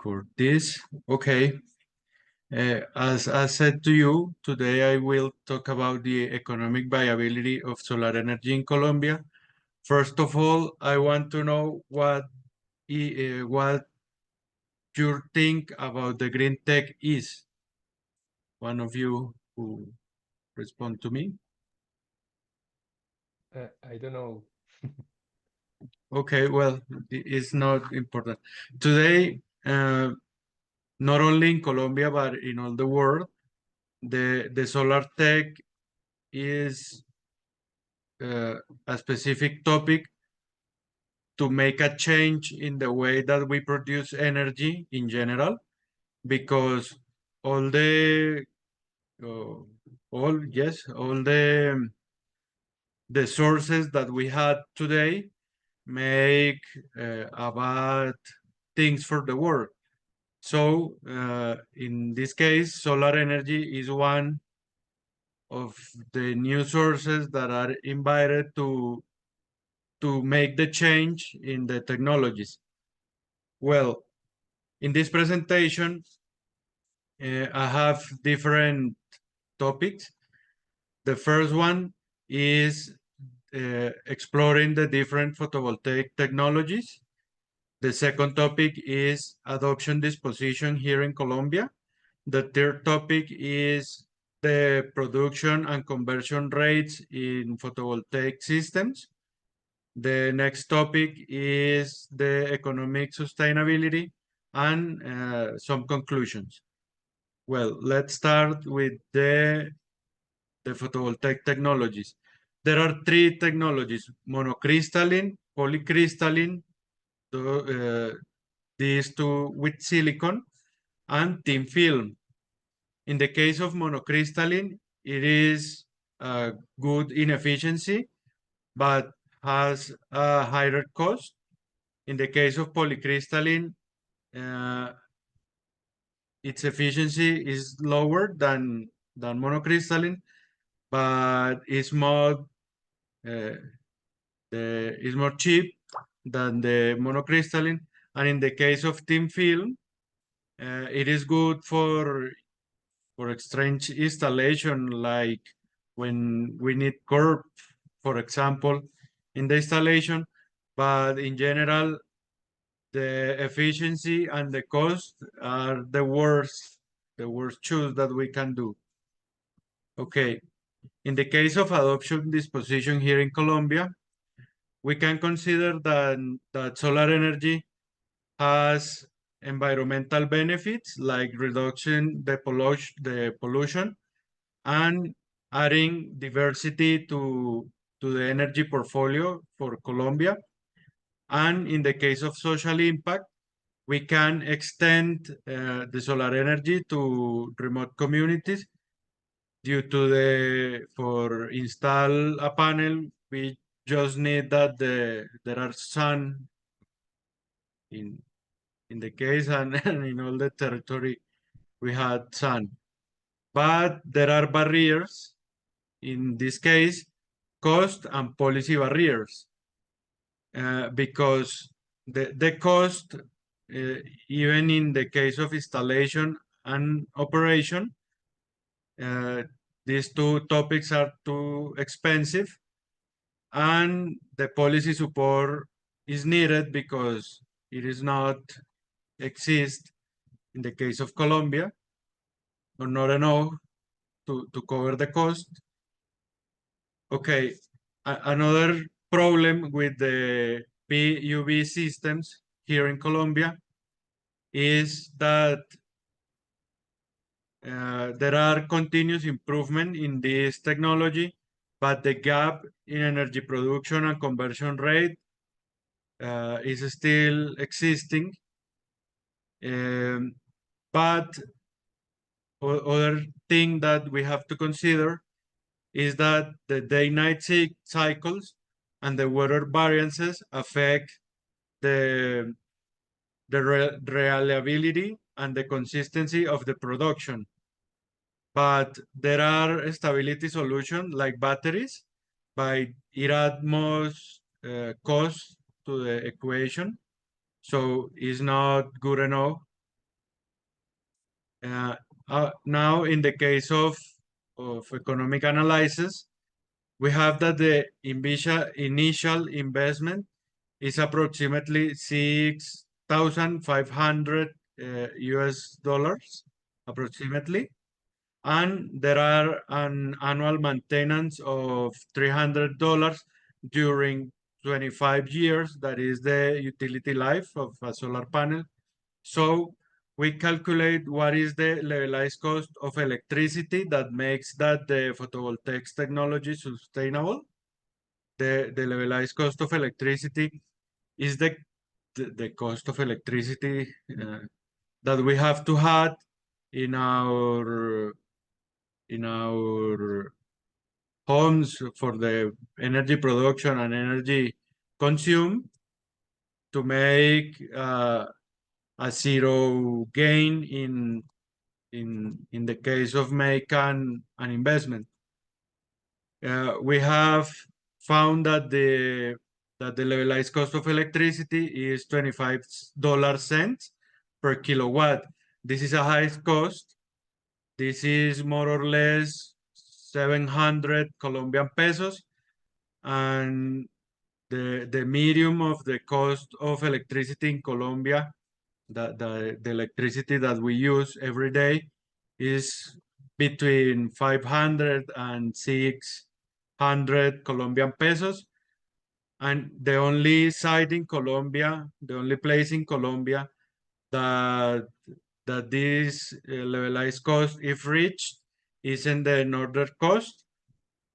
for this. Okay. As I said to you, today I will talk about the economic viability of solar energy in Colombia. First of all, I want to know what you think about the green tech is. One of you who respond to me. I don't know. Okay, well, it's not important. Today, not only in Colombia, but in all the world, the solar tech is uh, a specific topic to make a change in the way that we produce energy in general, because all the uh, all the sources that we had today make a bad things for the world. So in this case, solar energy is one of the new sources that are invited to make the change in the technologies. Well, in this presentation, I have different topics. The first one is exploring the different photovoltaic technologies. The second topic is adoption disposition here in Colombia. The third topic is the production and conversion rates in photovoltaic systems. The next topic is the economic sustainability and some conclusions. Well, let's start with the photovoltaic technologies. There are three technologies: monocrystalline, polycrystalline, these two with silicon, and thin film. In the case of monocrystalline, it is good in efficiency, but has a higher cost. In the case of polycrystalline, uh, its efficiency is lower than monocrystalline, but uh, is more cheap than the monocrystalline. And in the case of thin film, it is good for strange installation, like when we need curb, for example, in the installation. But in general, the efficiency and the cost are the worst choice that we can do. Okay, in the case of adoption disposition here in Colombia, we can consider that solar energy has environmental benefits like reducing the pollution and adding diversity to the energy portfolio for Colombia. And in the case of social impact, we can extend the solar energy to remote communities due to for install a panel, we just need that there are sun in, in the case and, and in all the territory we had sun. But there are barriers, in this case, cost and policy barriers, because the cost, even in the case of installation and operation, uh, these two topics are too expensive, and the policy support is needed because it is not exist in the case of Colombia, or not enough to cover the cost. Okay, another problem with the PUV systems here in Colombia is that there are continuous improvement in this technology, but the gap in energy production and conversion rate is still existing. Um, but other thing that we have to consider is that the day-night cycles and the weather variances affect the, the reliability and the consistency of the production. But there are stability solutions like batteries, but it adds most cost to the equation, so it's not good enough. Uh, Now, in the case of economic analysis, we have that the initial investment is approximately 6,500 US dollars, approximately. And there are an annual maintenance of $300 during 25 years. That is the utility life of a solar panel. So we calculate what is the levelized cost of electricity that makes that the photovoltaics technology sustainable. The levelized cost of electricity is the cost of electricity that we have to have in our homes for the energy production and energy consumed to make a zero gain in the case of make an investment. We have found that the levelized cost of electricity is $0.25 per kilowatt. This is a high cost. This is more or less 700 Colombian pesos, and the medium of the cost of electricity in Colombia, the electricity that we use every day, is between 500 and 600 Colombian pesos. And the only site in Colombia, the only place in Colombia that this levelized cost, if reached, is in the northern coast.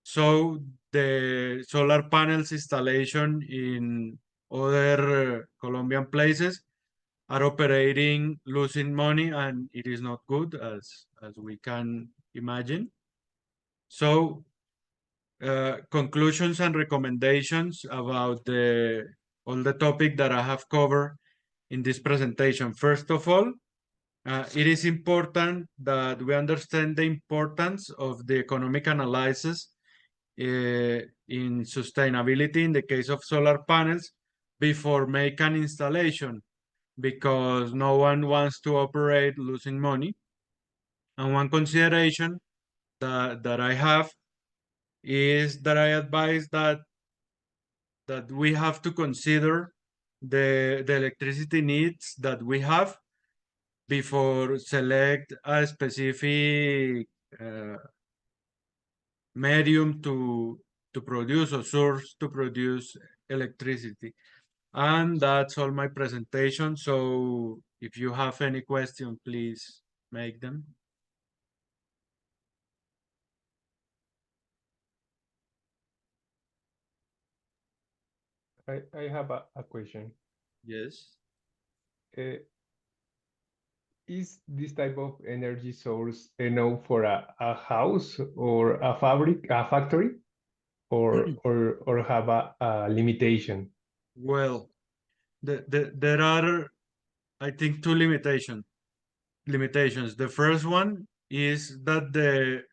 So the solar panels installation in other Colombian places are operating losing money, and it is not good as we can imagine. So conclusions and recommendations about all the topic that I have covered in this presentation. First of all, it is important that we understand the importance of the economic analysis in sustainability in the case of solar panels before make an installation, because no one wants to operate losing money. And one consideration that I have is that I advise that we have to consider the electricity needs that we have before select a specific medium to produce or source to produce electricity. And that's all my presentation. So if you have any question, please make them. I have a question. Yes. Uh, is this type of energy source enough for a house or a factory, or have a limitation? Well, there are, I think, two limitations. The first one is that the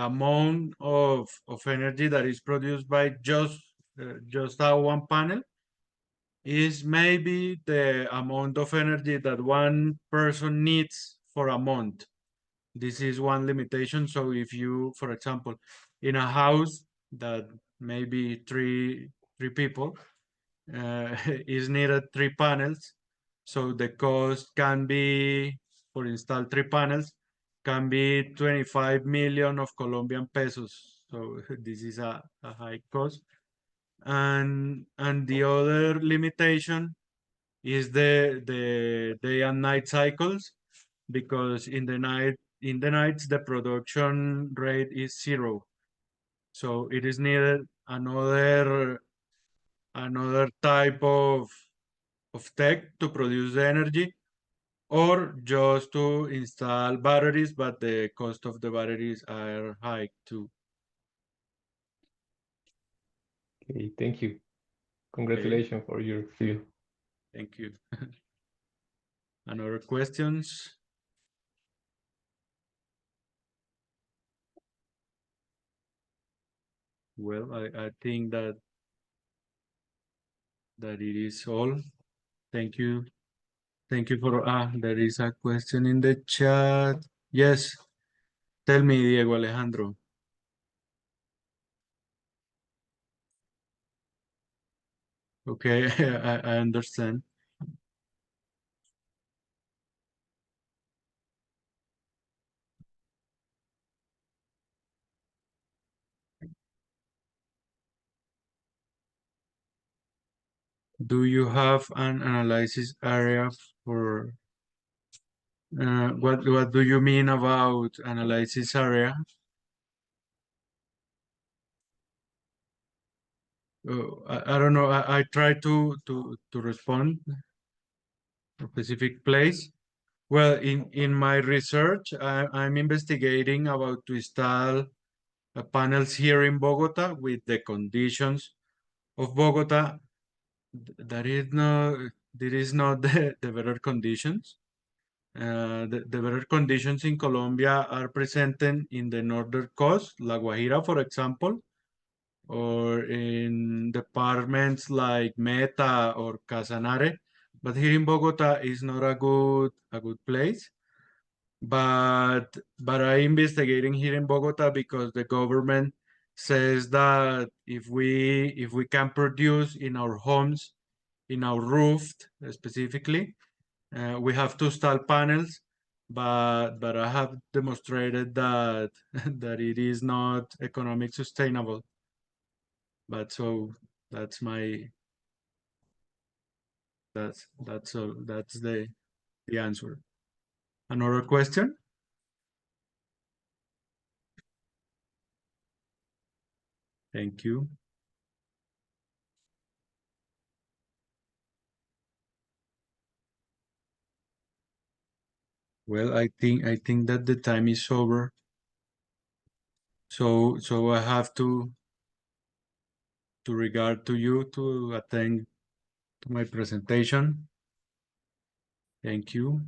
amount of energy that is produced by just that one panel is maybe the amount of energy that one person needs for a month. This is one limitation. So if you, for example, in a house that maybe three people, is needed three panels. So the cost can be, for install three panels, can be 25 million of Colombian pesos. So this is a high cost. And the other limitation is the day and night cycles, because in the nights the production rate is zero. So it is needed another type of tech to produce the energy, or just to install batteries, but the cost of the batteries are high too. Okay, thank you. Okay, Congratulations for your field. thank you. Another questions? Well, I think that it is all. Thank you. Thank you for, there is a question in the chat. Yes, tell me, Diego Alejandro. Okay, I understand. Do you have an analysis area for what do you mean about analysis area? I don't know. I try to respond a specific place. Well, in my research, I'm investigating about to install panels here in Bogota with the conditions of Bogota. That is not There is not the better conditions. The better conditions in Colombia are presented in the northern coast, La Guajira, for example, or in departments like Meta or Casanare. But here in Bogota is not a good place. But I'm investigating here in Bogota because the government says that if we can produce in our homes, in our roof specifically, we have to install panels, but I have demonstrated that that it is not economic sustainable. But so that's my that's the answer. Another question? Thank you. Well, I think that the time is over. So I have to regard to you to attend to my presentation. Thank you.